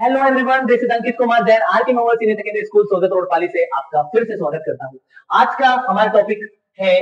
Hello everyone, this is Ankit Kumar Jain, RK mobile senior secondary school Sojat road Pali से आपका फिर से स्वागत करता हूं। आज का हमारा टॉपिक है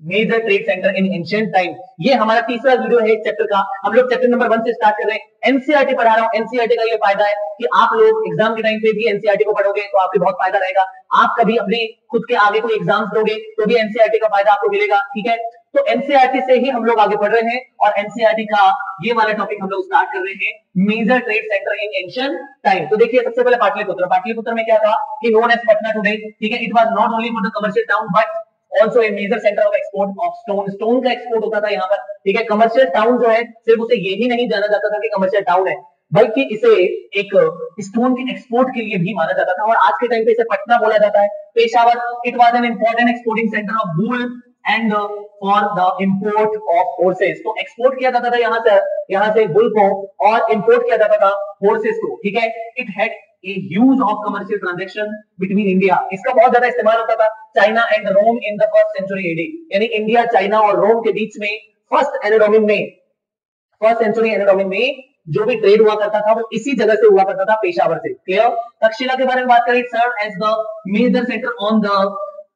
major trade centre in ancient time. ये हमारा तीसरा वीडियो है चैप्टर का। हम लोग चैप्टर नंबर 1 से स्टार्ट कर रहे हैं। एनसीईआरटी पढ़ा रहा हूं। एनसीईआरटी का ये फायदा है कि आप लोग एग्जाम के टाइम पे भी एनसीईआरटी को पढ़ोगे तो आपके बहुत फायदा रहेगा। आप कभी अपने खुद के आगे कोई एग्जाम्स दोगे तो भी एनसीईआरटी का फायदा आपको मिलेगा। ठीक है, तो एनसीईआरटी से ही हम लोग आगे बढ़ रहे हैं और एनसीईआरटी का ये वाला टॉपिक हम लोग स्टार्ट कर रहे हैं, major trade centre in ancient time. तो देखिए, सबसे पहले पाटलिपुत्र में क्या था कि नोन एज पटना टुडे। ठीक है, it was not only for the commercial town but also a major centre of export of stone का एक्सपोर्ट होता था यहाँ पर। ठीक है, कमर्शियल टाउन जो है सिर्फ उसे यही नहीं जाना जाता था कि कमर्शियल टाउन है, बल्कि इसे एक स्टोन के एक्सपोर्ट के लिए भी माना जाता था और आज के टाइम पे इसे पटना बोला जाता है। Peshawar, it was an important exporting centre of wool and for the import of horses. तो एक्सपोर्ट किया जाता था यहाँ से वूल को और इंपोर्ट किया जाता था हॉर्सेस को। ठीक है, it had a huge of commercial transaction between India. इसका बहुत ज्यादा इस्तेमाल होता था China and Rome in the first century AD, यानी इंडिया, चाइना और रोम के बीच में फर्स्ट सेंचुरी एनाटोमी में जो भी ट्रेड हुआ करता था वो इसी जगह से हुआ करता था, पेशावर से। क्लियर? तक्षशिला के बारे में बात करें, serve as the major centre on the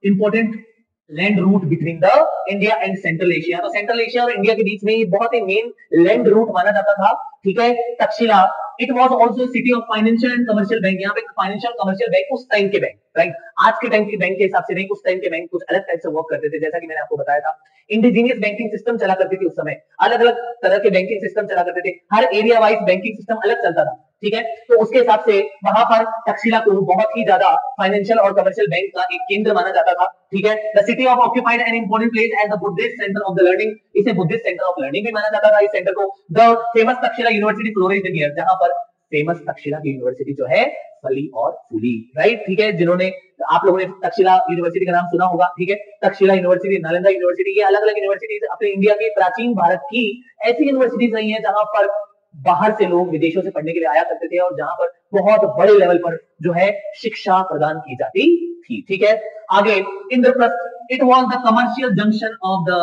important land route between the India and Central Asia. तो सेंट्रल एशिया और इंडिया के बीच में ये बहुत ही मेन लैंड रूट माना जाता था। ठीक है, Takshashila, it was also city of financial and commercial bank. यहाँ पे फाइनेंशियल कमर्शियल बैंक उस टाइम के बैंक, राइट, आज के टाइम के बैंक के हिसाब से नहीं, उस टाइम के बैंक कुछ अलग टाइप से वर्क करते थे। जैसा कि मैंने आपको बताया था, इंडिजीनियस बैंकिंग सिस्टम चला करती थी उस समय, अलग अलग तरह के बैंकिंग सिस्टम चला करते थे, हर एरिया वाइज बैंकिंग सिस्टम अलग चलता था। ठीक है, तो उसके हिसाब से वहां पर तक्षशिला को बहुत ही ज्यादा फाइनेंशियल और कमर्शियल बैंक का एक केंद्र माना जाता था। ठीक है, the city of occupied an important place as the Buddhist centre of the learning. इसे बुद्धिस्ट सेंटर ऑफ लर्निंग भी माना जाता था इस सेंटर को। The famous Takshashila university flourished here, जहां पर फेमस तक्षशिला की यूनिवर्सिटी जो है फली और फूली, राइट। ठीक है, जिन्होंने, आप लोगों ने तक्षशिला यूनिवर्सिटी का नाम सुना होगा। ठीक है, तक्षशिला यूनिवर्सिटी, नालंदा यूनिवर्सिटी, ये अलग अलग यूनिवर्सिटीज अपने इंडिया के प्राचीन भारत की ऐसी यूनिवर्सिटीज रही हैं जहां पर बाहर से लोग विदेशों से पढ़ने के लिए आया करते थे और जहां पर बहुत बड़े लेवल पर जो है शिक्षा प्रदान की जाती थी। ठीक है, आगे Indraprastha, it was the commercial junction of the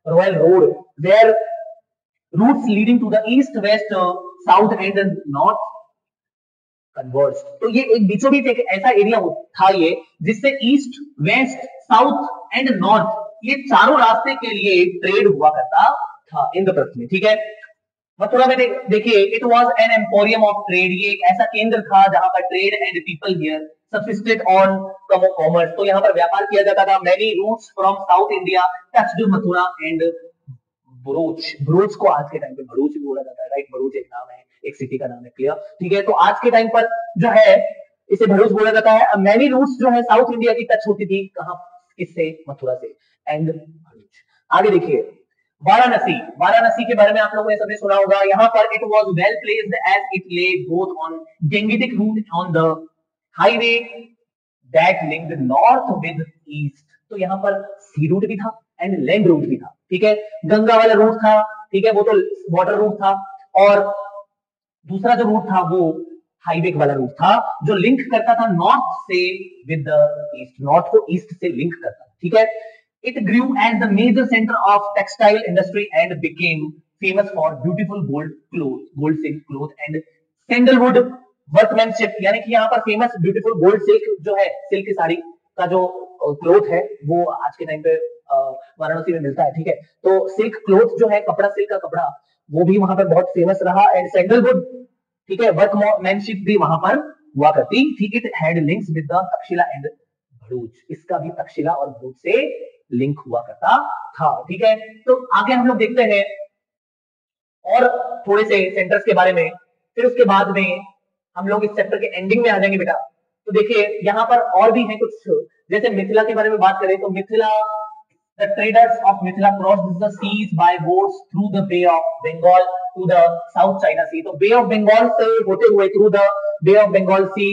royal road where routes leading to the east, west, south and north converge. तो ये एक बीचों बीच एक ऐसा एरिया था ये जिससे east, west, south and north ये चारों रास्ते के लिए ट्रेड हुआ करता था इंद्रप्रस्थ में। ठीक है, मथुरा में देखिए, it was an emporium of trade. ये एक ऐसा केंद्र था जहां पर trade and people here subsisted on commerce. तो यहाँ पर व्यापार किया जाता था। Many routes from south India touched Mathura and Bharuch. Bharuch को आज के टाइम पे भरूच भी बोला जाता है, राइट। भरूच एक नाम है, एक सिटी का नाम है। क्लियर? ठीक है, तो आज के टाइम पर जो है इसे भरूच बोला जाता है। मैनी रूट्स जो है साउथ इंडिया की टच होती थी, कहां, किससे? मथुरा से एंड भरूच। आगे देखिए, वाराणसी के बारे में आप लोगों ने सबने सुना होगा। यहाँ पर it was well placed as it lay both on Gangetic route on the highway that linked north with east. तो यहाँ पर सी रूट भी था एंड लैंड रूट भी था। ठीक है, गंगा वाला रूट था, ठीक है, वो तो वाटर रूट था, और दूसरा जो रूट था वो हाईवे वाला रूट था जो लिंक करता था नॉर्थ से विद द ईस्ट, नॉर्थ को ईस्ट से लिंक करता। ठीक है, it grew as the major center of textile industry and became famous for beautiful gold silk cloth and sandalwood workmanship। यानी कि यहाँ पर फेमस ब्यूटीफुल गोल्ड सिल्क जो है, सिल्क की साड़ी का जो क्लोथ है वो आज के टाइम पे वाराणसी में मिलता है। ठीक है, तो सिल्क क्लोथ जो है, कपड़ा, सिल्क का कपड़ा, वो भी वहां पर बहुत फेमस रहा। एंड सैंडलवुड, ठीक है, वर्कमैनशिप भी वहां पर हुआ करती थी। It had links with the Takshashila and Bharuch. इसका भी तक्षशिला और भरूच से लिंक हुआ करता था। ठीक है, तो आगे हम लोग देखते हैं और थोड़े से सेंटर्स के बारे में, फिर उसके बाद में हम लोग इस चैप्टर के एंडिंग में आ जाएंगे बेटा। तो देखिए, यहाँ पर और भी है कुछ, जैसे मिथिला के बारे में बात करें तो Mithila, the traders of Mithila crossed the seas by boats through the Bay of Bengal to the South China Sea। तो Bay of Bengal से होते हुए through the Bay of Bengal Sea,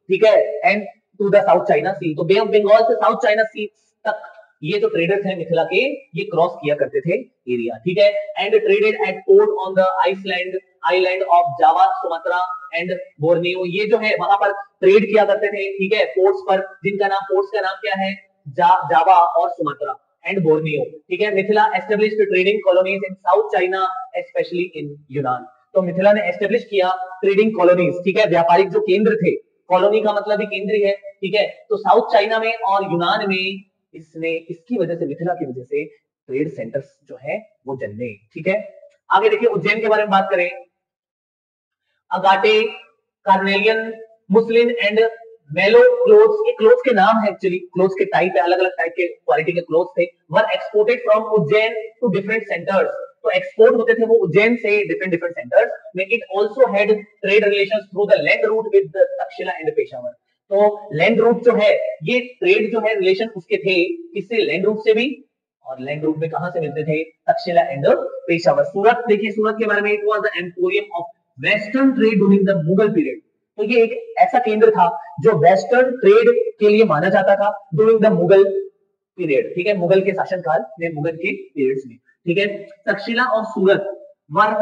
ठीक है, and to the South China Sea। तो Bay of Bengal से South China Sea तक ये जो ट्रेडर्स हैं मिथिला के, ये क्रॉस किया करते थे एरिया। ठीक है, and traded at port on the island of Java, Sumatra and Borneo. ये जो है वहां पर ट्रेड किया करते थे। ठीक है, पोर्ट्स पर, जिनका नाम, पोर्ट्स का नाम क्या है? जावा और सुमात्रा एंड बोर्नियो। ठीक है, Mithila established trading colonies in south China, specially in यूनान। तो मिथिला ने एस्टेब्लिश किया ट्रेडिंग कॉलोनीज, ठीक है, व्यापारिक जो केंद्र थे, कॉलोनी का मतलब भी केंद्र ही है, ठीक है। तो साउथ चाइना में और यूनान में इसने, इसकी वजह से, मिथिला की वजह से ट्रेड सेंटर्स जो है वो जन्मे, ठीक है। आगे देखिए उज्जैन के बारे में बात करें, अगाटे, कार्नेलियन, मुस्लिन एंड मेलो क्लोथ्स, ये क्लोथ्स के नाम है, एक्चुअली क्लोथ्स के टाइप है, अलग अलग टाइप के क्वालिटी के क्लोथ्स थे, were exported from Ujjain to different centres, तो एक्सपोर्ट होते थे वो उज्जैन से डिफरेंट डिफरेंट सेंटर्स में। It also had trade relations through the land route with Taxila and Peshawar, तो लैंड रूट जो है, ये ट्रेड जो है रिलेशन उसके थे किससे, लैंड रूट से भी, और लैंड रूट में कहां से मिलते थे, तक्षशिला एंड पेशावर। सूरत देखिए, सूरत के बारे में, it was the emporium of western trade during the Mughal period, तो ये एक ऐसा केंद्र था जो वेस्टर्न ट्रेड के लिए माना जाता था ड्यूरिंग द मुगल पीरियड, ठीक है, मुगल के शासनकाल में, मुगल के पीरियड्स में, ठीक है। तक्षशिला और Surat were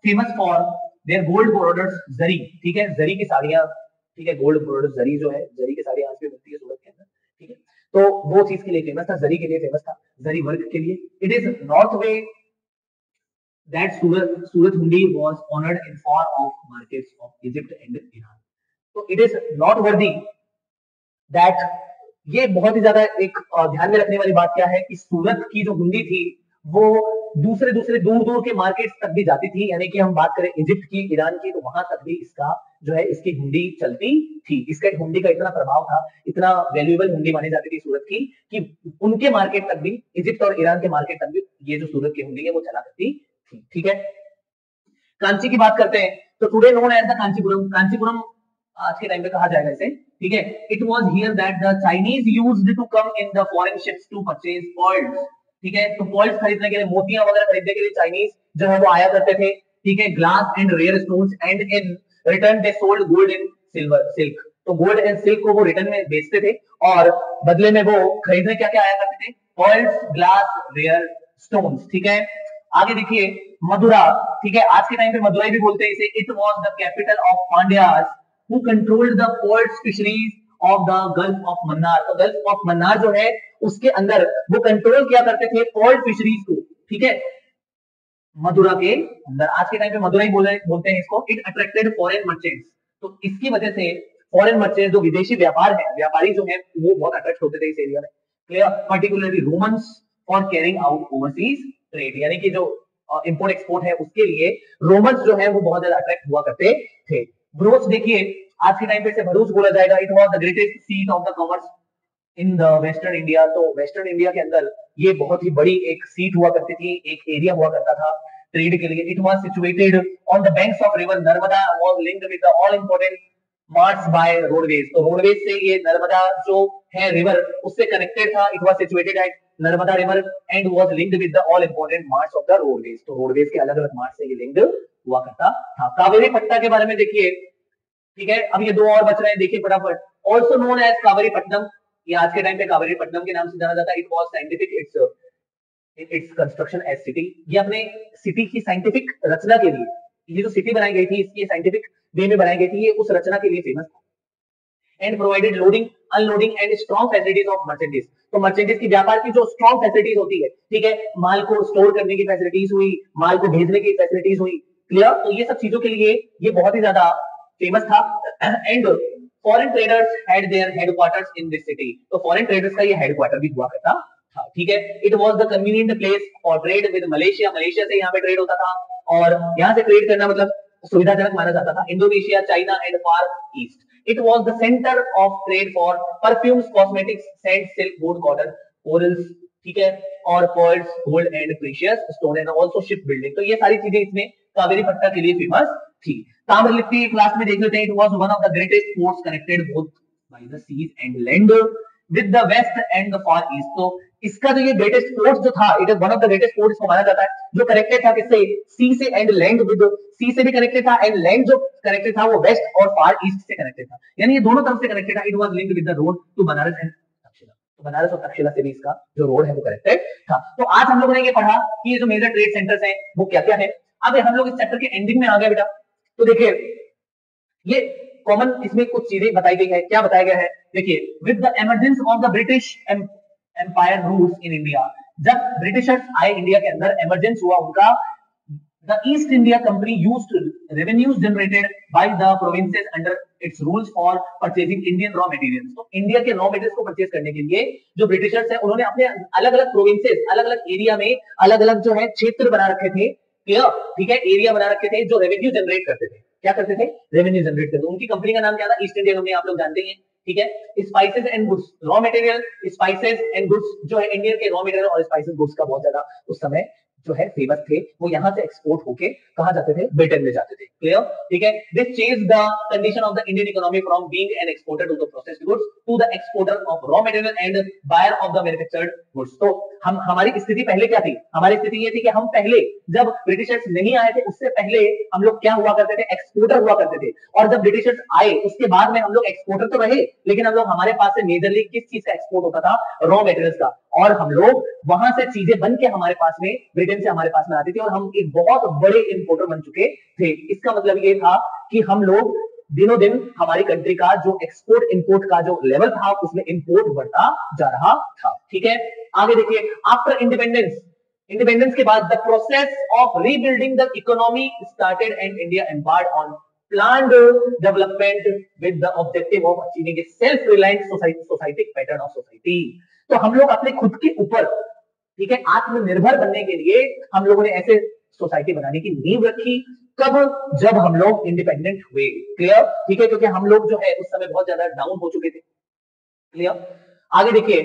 famous for their gold borders, zari, ठीक है, जरी की साड़ियां, ठीक है, गोल्ड बॉर्डर जरी जो है, जरी की साड़ियां आज भी मिलती है सूरत के अंदर, ठीक है। तो वो चीज के लिए फेमस था, जरी के लिए फेमस था, जरी वर्क के लिए। It is north way that Surat Hundi was honored in far off markets of Egypt and Iran. So it is noteworthy that, ये बहुत ही ज्यादा एक ध्यान में रखने वाली बात क्या है कि सूरत की जो हुंडी थी वो दूसरे दूसरे दूर दूर के मार्केट्स तक भी जाती थी, यानी कि हम बात करें इजिप्ट की, ईरान की, तो वहां तक भी इसका जो है, इसकी हुंडी चलती थी। इसका हुंडी का इतना प्रभाव था, इतना वैल्यूएबल हुंडी मानी जाती थी सूरत की, कि उनके मार्केट तक भी, इजिप्ट और ईरान के मार्केट तक भी ये जो सूरत की हुंडी है वो चला करती, ठीक है। कांची की बात करते हैं, तो today known as the Kanchipuram, Kanchipuram आज के टाइम पे कहा जाएगा इसे, ठीक है। It was here that the Chinese used to come in the foreign ships to purchase pearls, ठीक है, तो पर्ल्स खरीदने के लिए, मोतियां वगैरह खरीदने के लिए चाइनीज जो है वो आया करते थे, ठीक है, glass and rare stones, and in return they sold gold in silver silk, तो गोल्ड एंड सिल्क को वो रिटर्न में बेचते थे, और बदले में वो खरीदने क्या क्या आया करते थे, पर्ल्स, ग्लास, रेयर स्टोन्स, ठीक है। आगे देखिए मदुरा, ठीक है, आज के टाइम पे मदुराई भी बोलते हैं इसे। It was the capital of Pandyas who controlled the pearl fisheries of the Gulf of Mannar, तो गल्फ ऑफ मन्नार जो है उसके अंदर वो कंट्रोल किया करते थे पर्ल फिशरीज को, ठीक है, मदुरा के अंदर। आज के टाइम पे मदुराई बोलते हैं इसको। इट अट्रैक्टेड फॉरेन मर्चेंट्स, तो इसकी वजह से फॉरेन मर्चेंट्स, जो विदेशी व्यापार है, व्यापारी जो है वो बहुत अट्रैक्ट होते थे इस एरिया में, clear, particularly Romans for carrying out overseas trade, यानी कि जो इंपोर्ट एक्सपोर्ट है उसके लिए रोमन्स जो है वो बहुत ज्यादा अट्रैक्ट हुआ करते थे। भरूच देखिए, आज के टाइम पे इसे भरूच बोला जाएगा। It was the greatest seat of the commerce in the western India, तो वेस्टर्न इंडिया के अंदर ये बहुत ही बड़ी एक सीट हुआ करती थी, एक एरिया हुआ करता था ट्रेड के लिए। It was situated on the banks of river Narmada, was linked with the all important marts by roadways, तो रोडवेज से ये नर्मदा जो है रिवर उससे कनेक्टेड था। It was situated at Narmada river and was linked with the all important marts of the roadways, तो roadways के अलग अलग मार्ट से ये लिंक्ड हुआ करता था। कावेरी पट्टा के बारे में देखिए, ठीक है, अब ये दो और बच रहे हैं, देखिए फटाफट। Also known as Kaveri Pattanam, ये आज के टाइम पे कावेरी पट्टनम के नाम से जाना जाता है। It was scientific its construction as city, ये अपने सिटी की साइंटिफिक रचना के लिए, ये जो सिटी बनाई गई थी इसकी साइंटिफिक वे में बनाई गई थी, ये उस रचना के लिए फेमस था। And provided loading, unloading and strong facilities of merchandise, तो मर्चेंडीज की व्यापार की जो स्ट्रॉन्ग फैसिलिटीज होती है, ठीक है, माल को स्टोर करने की फैसिलिटीज हुई, माल को भेजने की फैसिलिटीज हुई, क्लियर, तो ये सब चीजों के लिए ये बहुत ही ज्यादा फेमस था। And foreign traders had there headquarters in this city, तो फॉरेन ट्रेडर्स का ये हेडक्वार्टर भी हुआ करता था, ठीक है। It was the convenient place for trade with Malaysia, Malaysia से यहाँ पे ट्रेड होता था, और यहाँ से ट्रेड करना मतलब सुविधाजनक माना जाता था। Indonesia, China and Far East, it was the centre of trade for perfumes, cosmetics, scent, silk, wood, cotton, corals, ठीक है, और pearls, gold and precious stone, and also ship building, तो ये सारी चीजें इसमें कावेरी पट्टा के लिए फेमस थी। ताम्रलिप्ति क्लास में देख लेते हैं। It was one of the greatest ports connected both by the seas and land with the West and the Far East, तो इसका जो ये ग्रेटेस्ट पोर्ट जो था, it is one of the greatest port इसको माना जाता है, जो कनेक्टेड था किससे, सी से, एंड लैंड विद, सी से भी कनेक्टेड था, एंड लैंड जो कनेक्टेड था वो वेस्ट और फार ईस्ट से कनेक्टेड था, यानी ये दोनों तरफ से कनेक्टेड था। It was linked with the road to Banaras and Takshashila, तो बनारस और तक्षशिला से भी इसका जो रोड है वो कनेक्टेड था। तो आज हम लोगों ने ये पढ़ा कि ये जो मेजर ट्रेड सेंटर्स हैं वो क्या क्या है। अब हम लोग इस चैप्टर के एंडिंग में आ गए बेटा, तो देखिए ये कॉमन इसमें कुछ चीजें बताई गई है। क्या बताया गया है, देखिए, with the emergence of the British empire rules in India, जब ब्रिटिशर्स आए इंडिया के अंदर, एमरजेंस हुआ उनका The East India Company used revenues generated by the provinces under its rules for purchasing Indian raw materials. तो India के raw materials को purchase करने के लिए जो ब्रिटिशर्स हैं उन्होंने अपने अलग अलग प्रोविंसेस, अलग अलग एरिया में अलग अलग जो है क्षेत्र बना रखे थे, क्लियर, ठीक है, एरिया बना रखे थे जो रेवेन्यू जनरेट करते थे। क्या करते थे? रेवेन्यू जनरेट करते थे। उनकी कंपनी का नाम क्या था? ईस्ट इंडिया कंपनी, आप लोग जानते हैं, ठीक है। Spices and goods, raw material, spices and goods जो है इंडियन के रॉ मटेरियल और स्पाइसेस गुड्स का बहुत ज्यादा उस समय जो है फेमस थे। वो यहां से एक्सपोर्ट होके कहां जाते थे? ब्रिटेन में जाते थे, क्लियर, ठीक है। This change the condition of the Indian economy from being an exporter to the processed goods to the exporter of raw material and buyer of the manufactured goods. तो हम, हमारी स्थिति पहले क्या थी? हमारी स्थिति ये थी कि हम पहले जब ब्रिटिशर्स नहीं आए थे उससे पहले हम लोग क्या हुआ करते थे? एक्सपोर्टर हुआ करते थे। और जब ब्रिटिशर्स आए उसके बाद में हम लोग एक्सपोर्टर तो रहे, लेकिन हम लोग, हमारे पास से मेजरली किस चीज का एक्सपोर्ट होता था? रॉ मटेरियल्स का। और हम लोग वहां से चीजें बन के हमारे पास में, ब्रिटेन से हमारे पास में आती थी और हम एक बहुत बड़े इंपोर्टर बन चुके थे। इसका मतलब ये था कि हम लोग दिनों दिन हमारी कंट्री का जो एक्सपोर्ट इंपोर्ट का जो लेवल था उसमें इंपोर्ट बढ़ता जा रहा था, ठीक है। आगे देखिए, आफ्टर इंडिपेंडेंस, इंडिपेंडेंस के बाद the process of rebuilding the economy started and India embarked on planned development with the objective of achieving a self-reliant society pattern of society। तो हम लोग अपने खुद के ऊपर, ठीक है, आत्मनिर्भर बनने के लिए हम लोगों ने ऐसे सोसाइटी बनाने की नींव रखी। कब? जब हम लोग इंडिपेंडेंट हुए, क्लियर, ठीक है, क्योंकि हम लोग जो है उस समय बहुत ज्यादा डाउन हो चुके थे, क्लियर। आगे देखिए,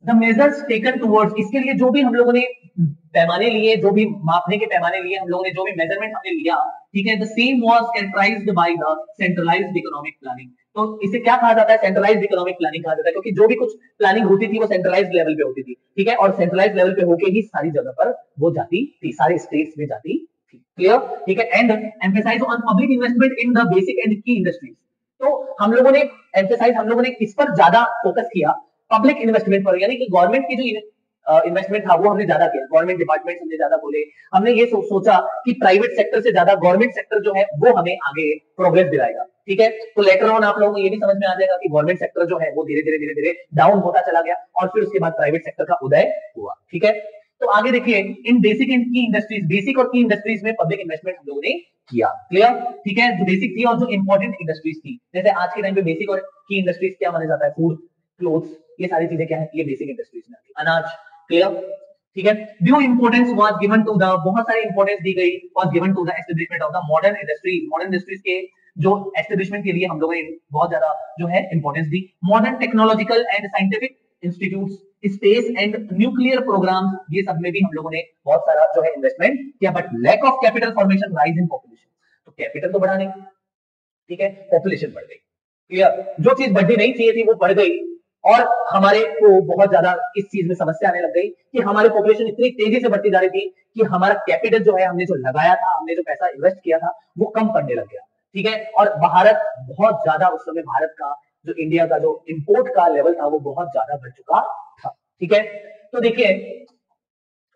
द मेजर्स टेकन टुवर्ड्स, इसके लिए जो भी हम लोगों ने पैमाने लिए, जो भी मापने के पैमाने लिए हम लोगों ने, जो भी मेजरमेंट हमने लिया, ठीक है, the same was characterised by the centralised economic planning. तो इसे क्या कहा जाता है? सेंट्रलाइज्ड इकोनॉमिक प्लानिंग कहा जाता है, क्योंकि जो भी कुछ प्लानिंग होती थी वो सेंट्रलाइज्ड लेवल पे होती थी, ठीक है, और सेंट्रलाइज्ड लेवल पे होके ही सारी जगह पर वो जाती थी, सारे स्टेट्स में जाती थी, क्लियर, ठीक है। And emphasise on public investment in the basic and key industries. तो हम लोगों ने एम्फेसाइज, हम लोगों ने किस पर ज्यादा फोकस किया? पब्लिक इन्वेस्टमेंट पर, यानी कि गवर्नमेंट की जो इन्वेस्टमेंट था वो हमने ज्यादा किया, गवर्नमेंट डिपार्टमेंट हमने ज्यादा बोले। हमने ये सोचा कि प्राइवेट सेक्टर से ज्यादा गवर्नमेंट सेक्टर जो है वो हमें आगे प्रोग्रेस दिलाएगा, ठीक है। तो लेटर ऑन आप लोगों को ये भी समझ में आ जाएगा कि गवर्नमेंट सेक्टर जो है वो धीरे धीरे डाउन होता चला गया और फिर उसके बाद प्राइवेट सेक्टर का उदय हुआ, ठीक है। तो आगे देखिए, इन basic and key industries, basic और की इंडस्ट्रीज में पब्लिक इन्वेस्टमेंट हम लोगों ने किया, क्लियर, ठीक है। जो बेसिक थी और जो इंपॉर्टेंट इंडस्ट्रीज थी, जैसे आज के टाइम पे बेसिक और की इंडस्ट्रीज क्या माना जाता है? फूड, क्लोथ्स, ये सारी चीजें क्या है? ये बेसिक इंडस्ट्रीज में आती है। अनाज, क्लियर, ठीक है। Due importance was given to the, बहुत सारी इंपोर्टेंस दी गई, was given to the establishment of the modern industries. Modern industries के जो एस्टेब्लिशमेंट के लिए हम लोगों ने बहुत ज्यादा जो है इंपॉर्टेंस दी। Modern technological and scientific institutes, space and nuclear programmes, ये सब में भी हम लोगों ने बहुत सारा जो है इन्वेस्टमेंट किया। But lack of capital formation, rise in population, तो कैपिटल तो बढ़ा नहीं, ठीक है, पॉपुलेशन बढ़ गई, क्लियर। जो चीज बढ़नी नहीं चाहिए थी वो बढ़ गई और हमारे को बहुत ज्यादा इस चीज में समस्या आने लग गई कि हमारी पॉपुलेशन इतनी तेजी से बढ़ती जा रही थी कि हमारा कैपिटल जो है, हमने जो लगाया था, हमने जो पैसा इन्वेस्ट किया था वो कम पड़ने लग गया, ठीक है। और भारत बहुत ज्यादा, उस समय भारत का जो, इंडिया का जो इंपोर्ट का लेवल था वो बहुत ज्यादा बढ़ चुका था, ठीक है। तो देखिए,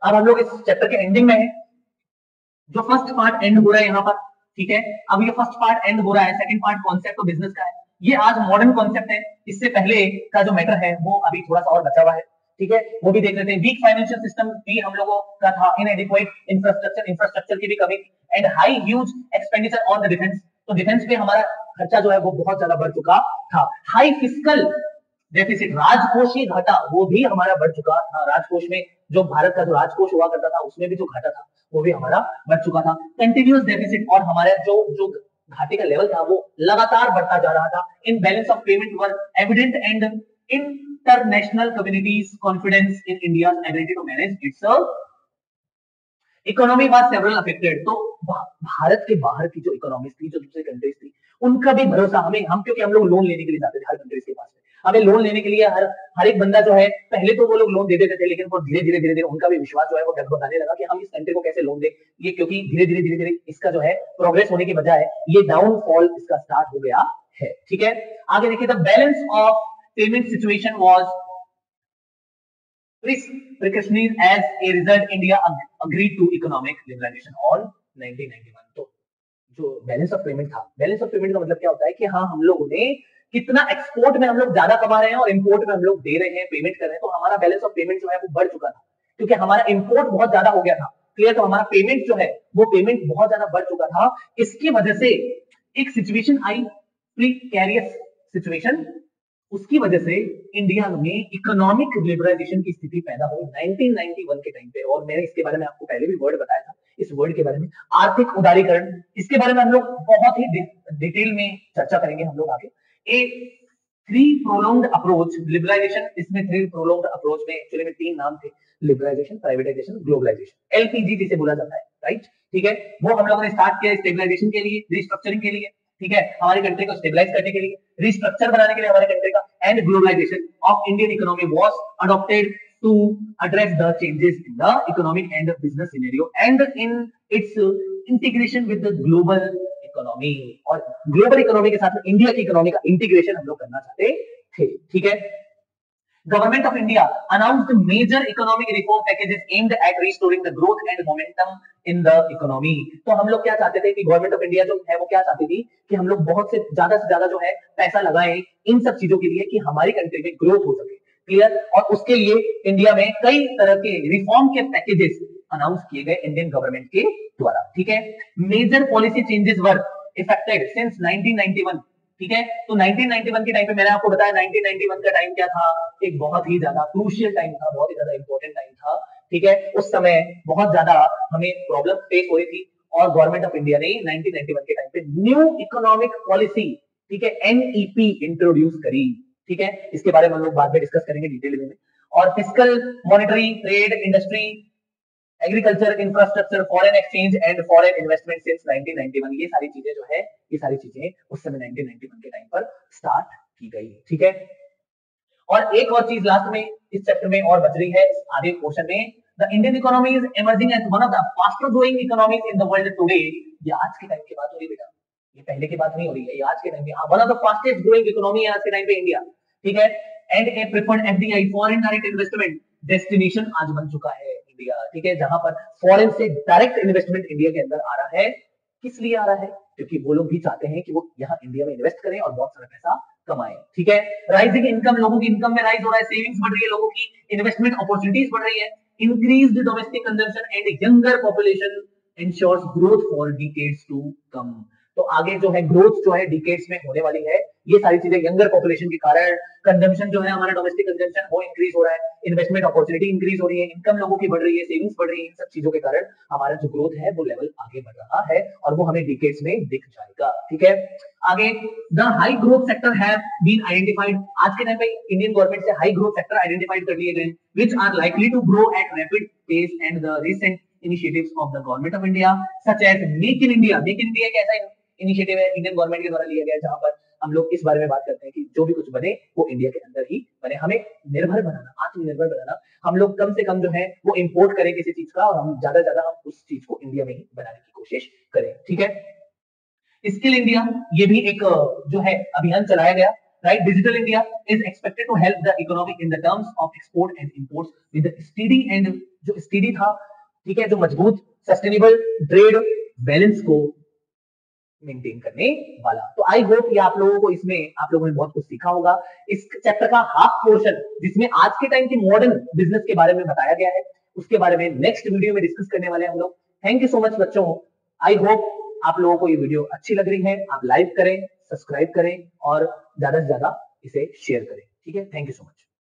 अब हम लोग इस चैप्टर के एंडिंग में है, जो फर्स्ट पार्ट एंड हो रहा है यहाँ पर, ठीक है। अब ये फर्स्ट पार्ट एंड हो रहा है, second part concept of business का है। ये आज मॉडर्न कॉन्सेप्ट है, इससे पहले का जो मैटर है वो अभी थोड़ा सा और बचा हुआ है, ठीक है, वो भी देख लेते हैं। वीक फाइनेंशियल सिस्टम भी हम लोगों का था, इनएडिक्वेट इंफ्रास्ट्रक्चर की भी कमी, and high huge expenditure on the defence. तो डिफेंस पे हमारा खर्चा जो है वो बहुत ज्यादा बढ़ चुका था। हाई फिस्कल डेफिसिट, राजकोषीय घाटा, वो भी हमारा बढ़ चुका था। राजकोष में जो भारत का जो राजकोष हुआ करता था उसमें भी जो घाटा था वो भी हमारा बढ़ चुका था। कंटिन्यूअस डेफिसिट, और हमारे जो घाटे का लेवल था वो लगातार बढ़ता जा रहा था। In balance of payment were evident and international communities confidence in India's ability to manage its economy was several affected. तो भारत के बाहर की जो इकोनॉमीज थी, जो दूसरी कंट्रीज थी, उनका भी भरोसा हम क्योंकि हम लोग लोन लेने के लिए जाते थे हर कंट्रीज के पास में, हमें लोन लेने के लिए हर एक बंदा जो है, पहले तो वो लोग लोन दे देते थे, लेकिन धीरे धीरे उनका भी विश्वास जो है वो डगमगाने लगा कि हम इस कंट्री को कैसे लोन दे, ये क्योंकि धीरे धीरे इसका जो है प्रोग्रेस होने की बजाय ये डाउनफॉल इसका स्टार्ट हो गया है, ठीक है। आगे देखिए, the balance of payment situation was precautionary as a result India agreed to economic liberalization on 1991। तो जो बैलेंस ऑफ पेमेंट था, बैलेंस ऑफ पेमेंट का मतलब क्या होता है कि हाँ, हम लोगों ने कितना एक्सपोर्ट में हम लोग ज्यादा कमा रहे हैं और इंपोर्ट में हम लोग दे रहे हैं, पेमेंट कर रहे हैं, तो हमारा बैलेंस ऑफ पेमेंट जो है वो बढ़ चुका था, क्योंकि हमारा इंपोर्ट बहुत ज्यादा हो गया था। क्लियर। तो हमारा पेमेंट जो है वो पेमेंट बहुत ज्यादा बढ़ चुका था। इसकी वजह से एक सिचुएशन आई, प्रीकैरियस सिचुएशन, उसकी वजह से इंडिया में इकोनॉमिक लिबरलाइजेशन की स्थिति पैदा हुई 1991 के टाइम पे। और मैंने इसके बारे में आपको पहले भी वर्ड बताया था, इस वर्ड के बारे में आर्थिक उदारीकरण। इसके बारे में हम लोग बहुत ही डिटेल में चर्चा करेंगे हम लोग आगे। ए थ्री प्रोलॉन्ग्ड अप्रोच लिबरलाइजेशन, इसमें थ्री प्रोलॉन्ग्ड अप्रोच में एक्चुअली में तीन नाम थे, लिबरलाइजेशन, प्राइवेटाइजेशन, ग्लोबलाइजेशन, एलपीजी जिसे बोला जाता है, राइट। ठीक है, वो हम लोगों ने स्टार्ट किया स्टेबलाइजेशन के लिए, रिस्ट्रक्चरिंग के लिए, ठीक है, हमारी कंट्री को स्टेबलाइज करने के लिए, रिस्ट्रक्चर बनाने के लिए हमारे कंट्री का। And globalisation of Indian economy was adopted to address the changes in the economic and business scenario and in its integration with the global economy। और ग्लोबल इकोनॉमी के साथ में इंडिया की इकोनॉमी का इंटीग्रेशन हम लोग करना चाहते थे, ठीक है। Government of India announced major economic reform packages aimed at restoring the growth and momentum in the economy। तो हम लोग क्या चाहते थे कि गवर्नमेंट ऑफ इंडिया जो है वो क्या चाहती थी कि हम लोग बहुत से ज्यादा जो है पैसा लगाएं इन सब चीजों के लिए कि हमारी कंट्री में ग्रोथ हो सके, क्लियर। और उसके लिए इंडिया में कई तरह के रिफॉर्म के पैकेजेस अनाउंस किए गए इंडियन गवर्नमेंट के द्वारा, ठीक है। Major policy changes were effected since 1991, ठीक है। तो 1991 के टाइम पे मैंने आपको बताया 1991 का टाइम क्या था, एक बहुत ही ज्यादा क्रूशियल टाइम था, बहुत ही ज्यादा इंपॉर्टेंट टाइम था, ठीक है। उस समय बहुत ज्यादा हमें प्रॉब्लम फेस हो रही थी और गवर्नमेंट ऑफ इंडिया ने 1991 के टाइम पे न्यू इकोनॉमिक पॉलिसी, ठीक है, एनईपी इंट्रोड्यूस करी, ठीक है। इसके बारे में हम लोग बाद में डिस्कस करेंगे डिटेल में। और fiscal, monetary, trade, industry, agriculture, infrastructure, foreign exchange and foreign investment since 1991, ये सारी चीजें जो है, ये सारी चीजें उस समय 1991 के टाइम पर स्टार्ट की गई, ठीक है। और एक और चीज लास्ट में इस चैप्टर में और बच रही है, इस आगे पोर्शन में, the Indian economy is emerging as one of the faster growing economies in the world today. ये आज के टाइम की बात हो रही है बेटा, ये पहले की बात नहीं हो रही है, ये आज के टाइम पे one of the fastest growing economy है आज के टाइम पे इंडिया, ठीक है। And A preferred FDI, foreign direct investment destination आज बन चुका है इंडिया, ठीक है, जहां पर फॉरेन से डायरेक्ट इन्वेस्टमेंट इंडिया के अंदर आ रहा है। किस लिए आ रहा है? क्योंकि वो लोग भी चाहते हैं कि वो यहाँ इंडिया में इन्वेस्ट करें और बहुत सारा पैसा कमाएं, ठीक है। राइजिंग इनकम, लोगों की इनकम में राइज हो रहा है, सेविंग्स बढ़ रही है लोगों की, इन्वेस्टमेंट अपॉर्चुनिटीज बढ़ रही है, increased domestic consumption and younger population ensures growth for decades to come. तो आगे जो है ग्रोथ जो है डिकेड्स में होने वाली है, ये सारी चीजें यंगर पॉपुलेशन के कारण, कंजम्पशन जो है हमारा डोमेस्टिक कंजम्पशन वो इंक्रीज हो रहा है, इन्वेस्टमेंट अपॉर्चुनिटी इंक्रीज हो रही है, इनकम लोगों की बढ़ रही है, सेविंग्स बढ़ रही है, इन सब चीजों के कारण हमारा जो ग्रोथ है वो लेवल आगे बढ़ रहा है और वो हमें डिकेड्स में दिख जाएगा, ठीक है। आगे the high growth sector have been identified, आज के टाइम पे इंडियन गवर्नमेंट से हाई ग्रोथ सेक्टर आइडेंटिफाइड कर लिए गए, which are likely to grow at rapid pace and the recent initiatives of the government of India such as Make in India. Make in India एक ऐसा initiative है Indian government के द्वारा लिया गया जहां पर हम लोग इस बारे में बात करते हैं कि जो भी कुछ बने वो इंडिया के अंदर ही बने, हमें निर्भर बनाना, आत्मनिर्भर बनाना, हम लोग कम से कम जो है वो इंपोर्ट करें किसी चीज का और हम ज्यादा से ज्यादा हम उस चीज को इंडिया में ही बनाने की कोशिश करें, ठीक है। स्किल इंडिया, ये भी एक जो है अभियान चलाया गया, right. Digital India is expected to help the economy in the terms of export and imports with steady and, जो स्टेडी था, ठीक है, जो मजबूत सस्टेनेबल ट्रेड बैलेंस को मेंटेन करने वाला। तो आई होप ये आप लोगों को इसमें आप लोगों ने बहुत कुछ सीखा होगा। इस चैप्टर का हाफ पोर्शन जिसमें आज के टाइम की मॉडर्न बिजनेस के बारे में बताया गया है, उसके बारे में नेक्स्ट वीडियो में डिस्कस करने वाले हैं हम लोग। थैंक यू सो मच बच्चों, आई होप आप लोगों को ये वीडियो अच्छी लग रही है। आप लाइक करें, सब्सक्राइब करें और ज्यादा से ज्यादा इसे शेयर करें, ठीक है। Thank you so much.